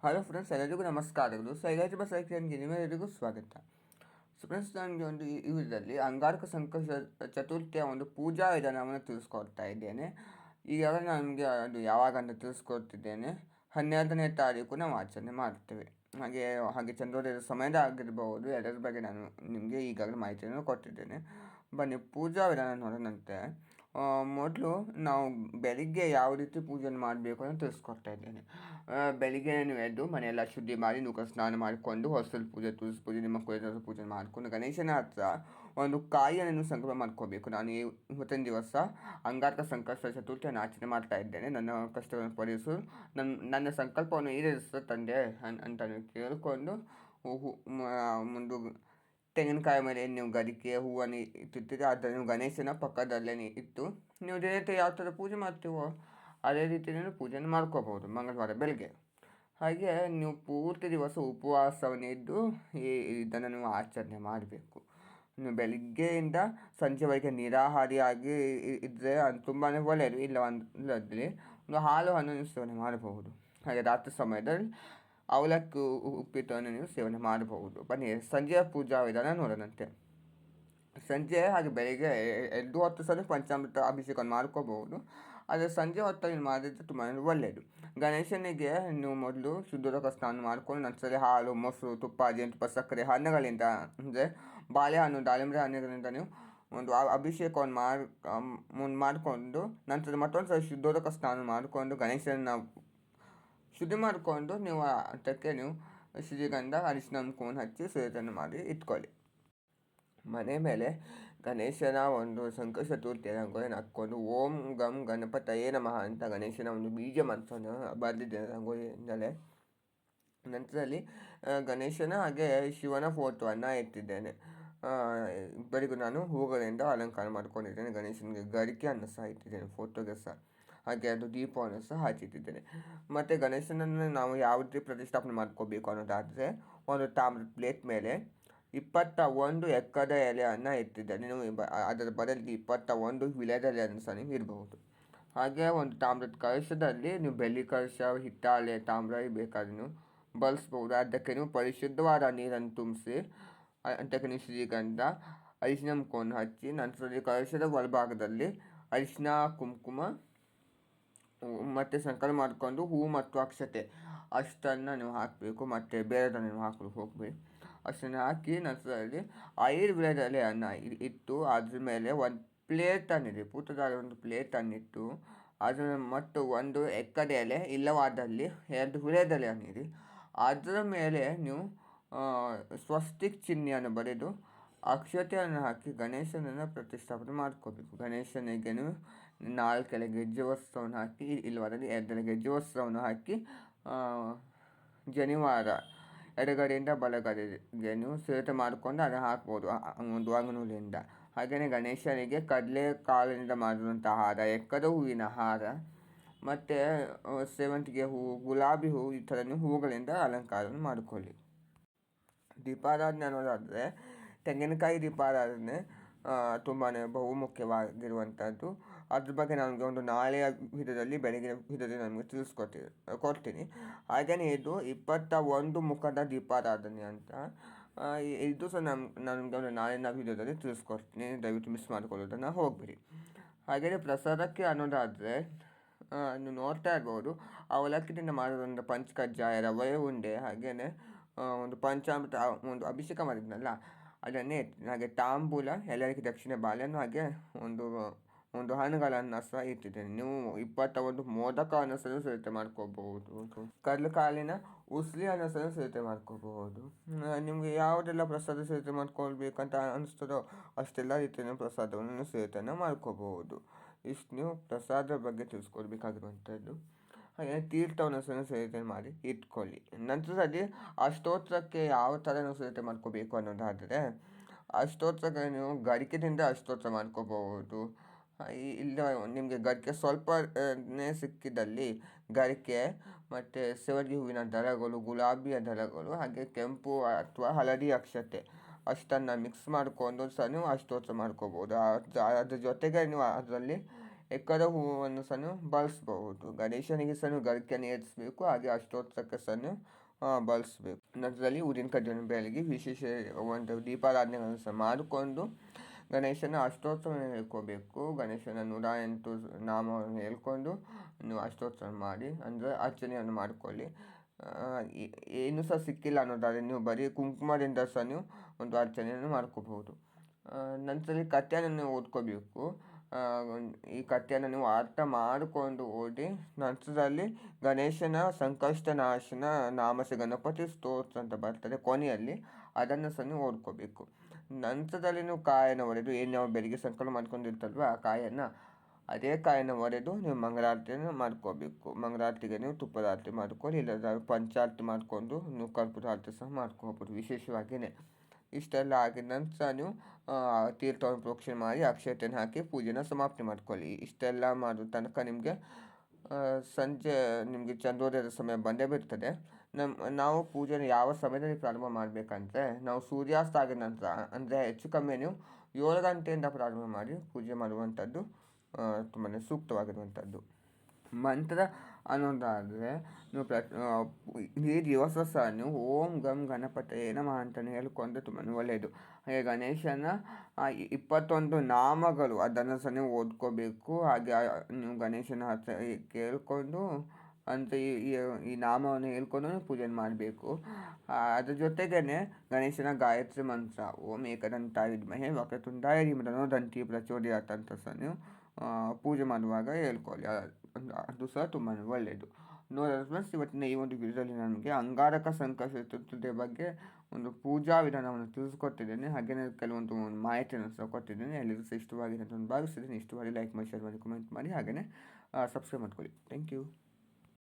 Hello friends, ಎಲ್ಲರಿಗೂ ನಮಸ್ಕಾರಗಳು. ಸೈಗಾಜಿಬ ಸೈಕ್ಯನ್ಗೆ ನಿಮ್ಮೆಲ್ಲರಿಗೂ ಸ್ವಾಗತ. ಫ್ರೆಂಡ್ಸ್, ನನಗೆ ಒಂದು ಈ ವಿಡಿಯೋದಲ್ಲಿ ಅಂಗಾರಕ ಸಂಕಷ್ಟ ಚತುರ್ಥಿಯ ಒಂದು ಪೂಜಾ ವಿಧಾನವನ್ನು ತಿಳಿಸ್ಕೊಡ್ತಾ ಇದ್ದೇನೆ. ಈಗಾಗಲೇ ನನಗೆ ಅದು ಯಾವಾಗ ಅಂತ ತಿಳಿಸ್ಕೊಡ್ತಿದ್ದೇನೆ. 12ನೇ ತಾರೀಕು ನಾವು ಆಚರಣೆ ಮಾಡ್ತೇವೆ. ಹಾಗೆ ಹಾಗೆ ಚಂದ್ರೋದಯದ ಸಮಯದ ಆಗಿರಬಹುದು, ಎಲ್ಲರ ಬಗ್ಗೆ ನಾನು ನಿಮಗೆ ಈಗಾಗಲೇ ಮಾಹಿತಿಯನ್ನು ಕೊಟ್ಟಿದ್ದೇನೆ. ಬನ್ನಿ ಪೂಜಾ ವಿಧಾನ ನೋಡೋಣಂತೆ. ಮೊದಲು ನಾವು ಬೆಳಿಗ್ಗೆ ಯಾವ ರೀತಿ ಪೂಜೆಯನ್ನು ಮಾಡಬೇಕು ಅಂತ ತಿಳಿಸ್ಕೊಡ್ತಾ ಇದ್ದೇನೆ. ಬೆಳಿಗ್ಗೆ ನೀವು ಎದ್ದು ಮನೆಯೆಲ್ಲ ಶುದ್ಧಿ ಮಾಡಿ ನೂಕ ಸ್ನಾನ ಮಾಡಿಕೊಂಡು ಹೊಸಲು ಪೂಜೆ, ತುಳಸಿ ಪೂಜೆ, ನಿಮ್ಮ ಕುಲದೇವರ ಪೂಜೆ ಮಾಡಿಕೊಂಡು ಗಣೇಶನ ಹತ್ರ ಒಂದು ಕಾಯಿಯನ್ನು ಸಂಕಲ್ಪ ಮಾಡ್ಕೋಬೇಕು. ನಾನು ಇವತ್ತಿನ ದಿವಸ ಅಂಗಾರಕ ಸಂಕಷ್ಟ ಚತುರ್ಥಿಯನ್ನು ಆಚರಣೆ ಮಾಡ್ತಾ ಇದ್ದೇನೆ. ನನ್ನ ಕಷ್ಟಗಳನ್ನು ಪರಿಹರಿಸು, ನನ್ನ ಸಂಕಲ್ಪವನ್ನು ಈಡೇರಿಸ ತಂದೆ ಅಂತ ಕೇಳಿಕೊಂಡು ಒಂದು ತೆಂಗಿನಕಾಯಿ ಮೇಲೆ ನೀವು ಗರಿಕೆ ಹೂವನ್ನು ಇಟ್ಟಿರ್ತೀರಿ. ಅದನ್ನು ಗಣೇಶನ ಪಕ್ಕದಲ್ಲೇ ಇಟ್ಟು ನೀವು ದೇವತೆ ಯಾವ ಥರ ಪೂಜೆ ಮಾಡ್ತೀವೋ ಅದೇ ರೀತಿ ನೀವು ಪೂಜೆಯನ್ನು ಮಾಡ್ಕೋಬೋದು ಮಂಗಳವಾರ ಬೆಳಗ್ಗೆ. ಹಾಗೆ ನೀವು ಪೂರ್ತಿ ದಿವಸ ಉಪವಾಸವನ್ನು ಇದ್ದು ಇದನ್ನು ನೀವು ಆಚರಣೆ ಮಾಡಬೇಕು. ನೀವು ಬೆಳಿಗ್ಗೆಯಿಂದ ಸಂಜೆವರೆಗೆ ನಿರಾಹಾರಿಯಾಗಿ ಇದ್ದರೆ ಅದು ತುಂಬಾ ಒಳ್ಳೆಯದು. ಇಲ್ಲದಿದ್ದರೆ ಒಂದು ಹಾಲು ಹಣ್ಣನ್ನು ಸೇವನೆ ಮಾಡಬಹುದು. ಹಾಗೆ ರಾತ್ರಿ ಸಮಯದಲ್ಲಿ ಅವಲಕ್ಕಿ ಉಪ್ಪಿಟ್ಟನ್ನು ನೀವು ಸೇವನೆ ಮಾಡಬಹುದು. ಬನ್ನಿ ಸಂಜೆಯ ಪೂಜಾ ವಿಧಾನ ನೋಡೋಣಂತೆ. ಸಂಜೆ ಹಾಗೆ ಬೆಳಿಗ್ಗೆ 2 ಹೊತ್ತು ಸಲ ಪಂಚಾಮೃತ ಅಭಿಷೇಕವನ್ನು ಮಾಡ್ಕೋಬಹುದು. ಆದರೆ ಸಂಜೆ ಹೊತ್ತಲ್ಲಿ ಮಾಡಿದರೆ ತುಂಬಾ ಒಳ್ಳೆಯದು. ಗಣೇಶನಿಗೆ ನೀವು ಮೊದಲು ಶುದ್ಧೋದಕ ಸ್ನಾನ ಮಾಡಿಕೊಂಡು ನಂತರ ಹಾಲು, ಮೊಸರು, ತುಪ್ಪ, ಜೇನುತುಪ್ಪ, ಸಕ್ಕರೆ, ಹಣ್ಣುಗಳಿಂದ ಅಂದರೆ ಬಾಳೆಹಣ್ಣು, ದಾಳಿಂಬೆ ಹಣ್ಣುಗಳಿಂದ ನೀವು ಒಂದು ಅಭಿಷೇಕವನ್ನು ಮಾಡಿಕೊಂಡು ನಂತರ ಮತ್ತೊಂದು ಸಲ ಶುದ್ಧೋದಕ ಸ್ನಾನ ಮಾಡಿಕೊಂಡು ಗಣೇಶನ ಶುದ್ಧಿ ಮಾಡಿಕೊಂಡು ನೀವು ಅದಕ್ಕೆ ನೀವು ಶ್ರೀಗಂಧ, ಅರಿಶಿನ ಕೋನ್ ಹಚ್ಚಿ ಸಿಹಿಯನ್ನು ಮಾಡಿ ಇಟ್ಕೊಳ್ಳಿ. ಮನೆ ಮೇಲೆ ಗಣೇಶನ ಒಂದು ಸಂಕಷ್ಟ ಚತುರ್ಥಿ ರಂಗೋಲಿಯನ್ನು ಹಾಕ್ಕೊಂಡು ಓಂ ಗಂ ಗಣಪತಯೇ ನಮಃ ಅಂತ ಗಣೇಶನ ಒಂದು ಬೀಜ ಮಂತ್ರವನ್ನು ಬರೆದಿದ್ದೇನೆ ರಂಗೋಲಿಯಿಂದಲೇ. ನಂತರದಲ್ಲಿ ಗಣೇಶನ ಹಾಗೆ ಶಿವನ ಫೋಟೋವನ್ನು ಇಟ್ಟಿದ್ದೇನೆ. ಇಬ್ಬರಿಗೂ ನಾನು ಹೂಗಳಿಂದ ಅಲಂಕಾರ ಮಾಡ್ಕೊಂಡಿದ್ದೇನೆ. ಗಣೇಶನಿಗೆ ಗರಿಕೆಯನ್ನು ಸಹ ಇಟ್ಟಿದ್ದೇನೆ, ಫೋಟೋಗೆ ಸಹ. ಹಾಗೆ ಅದು ದೀಪವನ್ನು ಸಹ ಹಚ್ಚಿಟ್ಟಿದ್ದೇನೆ. ಮತ್ತು ಗಣೇಶನನ್ನು ನಾವು ಯಾವ ರೀತಿ ಪ್ರತಿಷ್ಠಾಪನೆ ಮಾಡ್ಕೋಬೇಕು ಅನ್ನೋದಾದರೆ, ಒಂದು ತಾಮ್ರದ ಪ್ಲೇಟ್ ಮೇಲೆ 21 ಎಕ್ಕದ ಎಲೆಯನ್ನು ಇಟ್ಟಿದ್ದೇನೆ. ನೀವು ಅದರ ಬದಲಿಗೆ 21 ವಿಳೆದೆಲೆಯನ್ನು ಸಹ ನೀವು ಇರಬಹುದು. ಹಾಗೆ ಒಂದು ತಾಮ್ರದ ಕಳಶದಲ್ಲಿ ನೀವು ಬೆಳ್ಳಿ ಕಳಶ, ಹಿತ್ತಾಳೆ, ತಾಮ್ರ ಬೇಕಾದ್ರೆ ನೀವು ಬಳಸ್ಬೋದು. ಅದಕ್ಕೆ ನೀವು ಪರಿಶುದ್ಧವಾದ ನೀರನ್ನು ತುಂಬಿಸಿ ಅದಕ್ಕೆ ನೀವು ಶ್ರೀಗಂಧ, ಅರಿಶಿನ ಕೋನ್ ಹಚ್ಚಿ ನಂತರದಲ್ಲಿ ಕಳಶದ ಒಳಭಾಗದಲ್ಲಿ ಅರಿಶಿನ, ಕುಂಕುಮ ಮತ್ತು ಸಂಕಲ್ಪ ಮಾಡಿಕೊಂಡು ಹೂವು ಮತ್ತು ಅಕ್ಷತೆ ಅಷ್ಟನ್ನು ನೀವು ಹಾಕಬೇಕು. ಮತ್ತು ಬೇರೆದನ್ನು ನೀವು ಹಾಕಲು ಹೋಗಬೇಕು. ಅಷ್ಟನ್ನು ಹಾಕಿ ನಂತರದಲ್ಲಿ 5 ವಿಳೆದೆಲೆಯನ್ನು ಇಟ್ಟು ಅದ್ರ ಮೇಲೆ ಒಂದು ಪ್ಲೇಟನ್ನಿಡಿ, ಪುಟ್ಟದಾದ ಒಂದು ಪ್ಲೇಟನ್ನಿಟ್ಟು ಅದರ ಮತ್ತು ಒಂದು ಎಕ್ಕದ ಎಲೆ ಇಲ್ಲವಾದಲ್ಲಿ 2 ವಿಳೆದೆಲೆಯನ್ನಿಡಿ. ಅದರ ಮೇಲೆ ನೀವು ಸ್ವಸ್ತಿಕ್ ಚಿಹ್ನೆಯನ್ನು ಬರೆದು ಅಕ್ಷತೆಯನ್ನು ಹಾಕಿ ಗಣೇಶನನ್ನು ಪ್ರತಿಷ್ಠಾಪನೆ ಮಾಡ್ಕೋಬೇಕು. ಗಣೇಶನಿಗೆ ನೀವು 4 ಎಲೆ ಗೆಜ್ಜೆ ವಸ್ತ್ರವನ್ನು ಹಾಕಿ, ಇಲ್ಲವಾದಲ್ಲಿ 2 ಎಲೆ ಗೆಜ್ಜೆ ವಸ್ತ್ರವನ್ನು ಹಾಕಿ ಜನಿವಾರ ಎಡಗಡೆಯಿಂದ ಬಲಗಡೆಗೆ ನೀವು ಸಿರತೆ ಮಾಡಿಕೊಂಡು ಅದನ್ನು ಹಾಕ್ಬೋದು ಒಂದು ಅಂಗನೂಲಿಂದ. ಹಾಗೆಯೇ ಗಣೇಶನಿಗೆ ಕಡಲೆ ಕಾಳಿನಿಂದ ಮಾಡಿರುವಂಥ ಹಾರ, ಎಕ್ಕದ ಹೂವಿನ ಹಾರ ಮತ್ತು ಸೇವಂತಿಗೆ ಹೂವು, ಗುಲಾಬಿ ಹೂವು, ಈ ಥರ ನೀವು ಹೂವುಗಳಿಂದ ಅಲಂಕಾರವನ್ನು ಮಾಡಿಕೊಳ್ಳಿ. ದೀಪಾರಾಧನೆ ಅನ್ನೋದಾದರೆ ತೆಂಗಿನಕಾಯಿ ದೀಪಾರಾಧನೆ ತುಂಬಾ ಬಹುಮುಖ್ಯವಾಗಿರುವಂಥದ್ದು. ಅದ್ರ ಬಗ್ಗೆ ನನಗೆ ಒಂದು ನಾಳೆಯ ವಿಡಿಯೋದಲ್ಲಿ, ಬೆಳಗಿನ ವಿಡಿಯೋದಲ್ಲಿ ನಮಗೆ ಕೊಡ್ತೀನಿ. ಹಾಗೆಯೇ ಇದು 21 ಮುಖದ ದೀಪಾರಾಧನೆ ಅಂತ, ಇದು ಸಹ ನನಗೆ ಒಂದು ನಾಳಿನ ವಿಡಿಯೋದಲ್ಲಿ ತಿಳಿಸ್ಕೊಡ್ತೀನಿ. ದಯವಿಟ್ಟು ಮಿಸ್ ಮಾಡಿಕೊಳ್ಳೋದನ್ನು ಹೋಗಬೇಡಿ. ಹಾಗೆಯೇ ಪ್ರಸಾದಕ್ಕೆ ಅನ್ನೋದಾದರೆ ನೀವು ನೋಡ್ತಾ ಇರ್ಬೋದು, ಅವಲಕ್ಕಿನಿಂದ ಮಾಡಿರುವಂಥ ಪಂಚಕಜ್ಜಾಯ, ರವೆ ಉಂಡೆ, ಹಾಗೆಯೇ ಒಂದು ಪಂಚಾಮೃತ, ಒಂದು ಅಭಿಷೇಕ ಮಾಡಿದ್ನಲ್ಲ ಅದನ್ನೇ ಇಟ್ಟಿದ್ದೀನಿ. ಹಾಗೆ ತಾಂಬೂಲ, ಎಲ್ಲರಿಗೆ ದಕ್ಷಿಣೆ ಬಾಳೆಹಣ್ಣು, ಹಾಗೆ ಒಂದು ಹಣ್ಣುಗಳನ್ನು ಸಹ ಇಟ್ಟಿದ್ದೇನೆ. ನೀವು 21 ಮೋದಕವನ್ನು ಸಹ ಸಿದ್ಧತೆ ಮಾಡ್ಕೋಬಹುದು. ಕಡಲೆ ಕಾಳಿನ ಉಸ್ಲಿಯನ್ನು ಸಹ ಸಿದ್ಧತೆ ಮಾಡ್ಕೋಬಹುದು. ನಿಮಗೆ ಯಾವುದೆಲ್ಲ ಪ್ರಸಾದ ಸಿದ್ಧತೆ ಮಾಡ್ಕೊಳ್ಬೇಕಂತ ಅನಿಸ್ತದೋ ಅಷ್ಟೆಲ್ಲ ರೀತಿಯ ಪ್ರಸಾದವನ್ನು ಸಿದ್ಧತೆಯನ್ನು ಮಾಡ್ಕೋಬಹುದು. ಇಷ್ಟು ನೀವು ಪ್ರಸಾದ ಬಗ್ಗೆ ತಿಳಿಸ್ಕೊಡ್ಬೇಕಾಗಿರುವಂಥದ್ದು. ಹಾಗೆ ತೀರ್ಥವನ್ನು ಸಹ ಸಿದ್ಧತೆ ಮಾಡಿ ಇಟ್ಕೊಳ್ಳಿ. ನಂತರದಲ್ಲಿ ಅಷ್ಟೋತ್ತರಕ್ಕೆ ಯಾವ ಥರ ನೀವು ಸಿದ್ಧತೆ ಮಾಡ್ಕೋಬೇಕು ಅನ್ನೋದಾದರೆ, ಅಷ್ಟೋತ್ತರಕ್ಕೆ ನೀವು ಗರಿಕೆದಿಂದ ಅಷ್ಟೋತ್ತರ ಮಾಡ್ಕೋಬಹುದು. ಇಲ್ಲ ನಿಮಗೆ ಗರಿಕೆ ಸ್ವಲ್ಪನೇ ಸಿಕ್ಕಿದಲ್ಲಿ ಗರಿಕೆ ಮತ್ತು ಸೇವಂತಿಗೆ ಹೂವಿನ ದಳಗಳು, ಗುಲಾಬಿಯ ದಳಗಳು, ಹಾಗೆ ಕೆಂಪು ಅಥವಾ ಹಳದಿ ಅಕ್ಷತೆ ಅಷ್ಟನ್ನು ಮಿಕ್ಸ್ ಮಾಡಿಕೊಂಡು ಸಹ ನೀವು ಅಷ್ಟೋತ್ತರ ಮಾಡ್ಕೋಬೋದು. ಅದ್ರ ಜೊತೆಗೆ ನೀವು ಅದರಲ್ಲಿ ಎಕ್ಕದ ಹೂವನ್ನು ಸಹ ನೀವು ಬಳಸ್ಬಹುದು. ಗಣೇಶನಿಗೆ ಸಹ ನೀವು ಗರಿಕೆಯನ್ನು ಏರಿಸಬೇಕು, ಹಾಗೆ ಅಷ್ಟೋತ್ತರಕ್ಕೆ ಸಹ ನೀವು ಬಳಸಬೇಕು. ನಂತರದಲ್ಲಿ ಊದಿನ ಕಡ್ಡಿಯನ್ನು ಬೆಳಗಿ ವಿಶೇಷ ಒಂದು ದೀಪಾರಾಧನೆಗಳನ್ನು ಸಹ ಮಾಡಿಕೊಂಡು ಗಣೇಶನ ಅಷ್ಟೋತ್ತರವನ್ನು ಹೇಳ್ಕೋಬೇಕು. ಗಣೇಶನ 108 ನಾಮವನ್ನು ಹೇಳ್ಕೊಂಡು ನೀವು ಅಷ್ಟೋತ್ತರ ಮಾಡಿ, ಅಂದರೆ ಅರ್ಚನೆಯನ್ನು ಮಾಡಿಕೊಳ್ಳಿ. ಏನೂ ಸಹ ಸಿಕ್ಕಿಲ್ಲ ಅನ್ನೋದಾದರೆ ನೀವು ಬರೀ ಕುಂಕುಮದಿಂದ ಸಹ ನೀವು ಒಂದು ಅರ್ಚನೆಯನ್ನು ಮಾಡ್ಕೋಬಹುದು. ನಂತರದಲ್ಲಿ ಕಥೆಯನ್ನು ನೀವು ಓದ್ಕೋಬೇಕು. ಈ ಕಥೆಯನ್ನು ನೀವು ಅರ್ಥ ಮಾಡಿಕೊಂಡು ಓದಿ, ನಂತರದಲ್ಲಿ ಗಣೇಶನ ಸಂಕಷ್ಟ ನಾಶನ ನಾಮಸ ಗಣಪತಿ ಸ್ತೋತ್ರ ಅಂತ ಬರ್ತದೆ ಕೊನೆಯಲ್ಲಿ, ಅದನ್ನು ಸಹ ನೀವು ಓದ್ಕೋಬೇಕು. ನಂತರದಲ್ಲಿ ನೀವು ಕಾಯನ್ನು ಒಡೆದು ಏನು ನಾವು ಬೆಳಿಗ್ಗೆ ಸಂಕಲ್ಪ ಮಾಡ್ಕೊಂಡಿರ್ತಲ್ವ ಆ ಕಾಯನ್ನು, ಅದೇ ಕಾಯನ್ನು ಒಡೆದು ನೀವು ಮಂಗಳಾರತಿಯನ್ನು ಮಾಡ್ಕೋಬೇಕು. ಮಂಗಳಾರತಿಗೆ ನೀವು ತುಪ್ಪದ ಆರತಿ ಮಾಡ್ಕೊಳ್ಳಿ, ಇಲ್ಲದ ಪಂಚಾರತಿ ಮಾಡಿಕೊಂಡು ನೀವು ಕರ್ಪೂರ ಆರತಿ ಸಹ ಮಾಡ್ಕೋಬೋದು ವಿಶೇಷವಾಗಿಯೇ. ಇಷ್ಟೆಲ್ಲ ಆಗಿದ ನಂತರ ನೀವು ತೀರ್ಥವನ್ನು ಪ್ರೋಕ್ಷಣೆ ಮಾಡಿ ಅಕ್ಷತೆಯನ್ನು ಹಾಕಿ ಪೂಜೆನ ಸಮಾಪ್ತಿ ಮಾಡ್ಕೊಳ್ಳಿ. ಇಷ್ಟೆಲ್ಲ ಮಾಡೋ ತನಕ ನಿಮಗೆ ಸಂಜೆ ನಿಮಗೆ ಚಂದ್ರೋದಯದ ಸಮಯ ಬಂದೇ ಬಿಡ್ತದೆ. ನಾವು ಪೂಜೆನ ಯಾವ ಸಮಯದಲ್ಲಿ ಪ್ರಾರಂಭ ಮಾಡಬೇಕಂದ್ರೆ, ನಾವು ಸೂರ್ಯಾಸ್ತ ಆಗಿದ ನಂತರ, ಅಂದರೆ ಹೆಚ್ಚು ಕಮ್ಮಿ ನೀವು 7 ಗಂಟೆಯಿಂದ ಪ್ರಾರಂಭ ಮಾಡಿ ಪೂಜೆ ಮಾಡುವಂಥದ್ದು ತುಂಬಾ ಸೂಕ್ತವಾಗಿರುವಂಥದ್ದು. ಮಂತ್ರ ಅನ್ನೋದಾದರೆ ನೀವು ಈ ದಿವಸ ಸಹ ನೀವು ಓಂ ಗಂ ಗಣಪತಯೇ ನಮಃ ಅಂತಲೇ ಹೇಳ್ಕೊಂಡ್ರೆ ತುಂಬಾ ಒಳ್ಳೆಯದು. ಹಾಗೆ ಗಣೇಶನ 21 ನಾಮಗಳು ಅದನ್ನು ಸಹ ನೀವು ಓದ್ಕೋಬೇಕು. ಹಾಗೆ ನೀವು ಗಣೇಶನ ಹತ್ರ ಕೇಳಿಕೊಂಡು ಅಂತ ಈ ನಾಮವನ್ನು ಹೇಳ್ಕೊಂಡು ಪೂಜೆಯನ್ನು ಮಾಡಬೇಕು. ಅದ್ರ ಜೊತೆಗೇ ಗಣೇಶನ ಗಾಯತ್ರಿ ಮಂತ್ರ ಓಂ ಏಕದಂತಾಯ ವಿದ್ಮಹೇ ವಕ್ರತುಂಡಾಯ ಧೀಮಹಿ ತನ್ನೋ ದಂತಿ ಪ್ರಚೋದಯಾತ್ ಅಂತ ಸಹ ನೀವು ಪೂಜೆ ಮಾಡುವಾಗ ಹೇಳ್ಕೊಳ್ಳಿ. ಅದು ಸಹ ತುಂಬಾ ಒಳ್ಳೆಯದು. ನೋಡೋದು ಫ್ರೆಂಡ್ಸ್, ಇವತ್ತಿನ ಈ ಒಂದು ವಿಡಿಯೋದಲ್ಲಿ ನನಗೆ ಅಂಗಾರಕ ಸಂಕಷ್ಟ ಚತುರ್ಥಿಯ ಬಗ್ಗೆ ಒಂದು ಪೂಜಾ ವಿಧಾನವನ್ನು ತಿಳಿಸ್ಕೊಟ್ಟಿದ್ದೇನೆ. ಹಾಗೆಯೇ ಕೆಲವೊಂದು ಮಾಹಿತಿಯನ್ನು ಸಹ ಕೊಟ್ಟಿದ್ದೇನೆ. ಎಲ್ಲರಿಗೂ ಸಹ ಇಷ್ಟವಾಗಿದೆ ಅಂತ ಭಾವಿಸ್ತಿದ್ದೀನಿ. ಇಷ್ಟವಾಗಿ ಲೈಕ್ ಮಾಡಿ, ಶೇರ್ ಮಾಡಿ, ಕಮೆಂಟ್ ಮಾಡಿ, ಹಾಗೆಯೇ ಸಬ್ಸ್ಕ್ರೈಬ್ ಮಾಡ್ಕೊಳ್ಳಿ. Thank you.